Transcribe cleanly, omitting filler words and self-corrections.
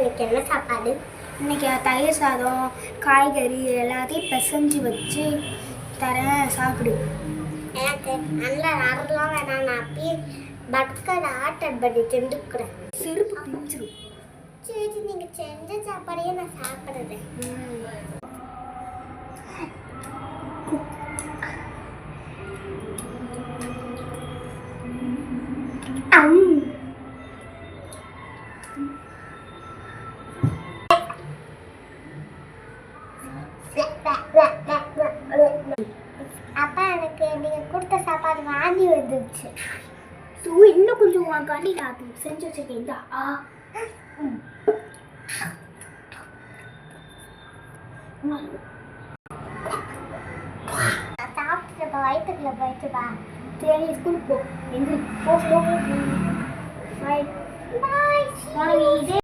இன்னைக்கு என்ன சாப்பாடு? இன்னைக்கு தயிர் சாதம் காய்கறி எல்லாத்தையும் பிசைஞ்சு வச்சு தரேன், சாப்பிடு. எனக்கு நல்ல நடலாம் வேணாம், நான் அப்படியே பட்கர் ஆட்டர் பண்ணி திண்டுக்கிறேன். செருப்பு பிஞ்சிரும். சரி, நீங்கள் செஞ்ச சாப்பாடையே நான் சாப்பிட்றேன். அப்பா, எனக்கு நீங்கள் கொடுத்த சாப்பாடு வாந்தி வந்துடுச்சு. இன்னும் கொஞ்சம் வாங்காண்டி நான் செஞ்சு வச்சிருக்கேன். சாப்பிட்டு வயிற்றுக்குள்ள போயிட்டு வா. சரி, ஸ்கூலுக்கு போ. எங்க போ. பாய். உனக்கு இதே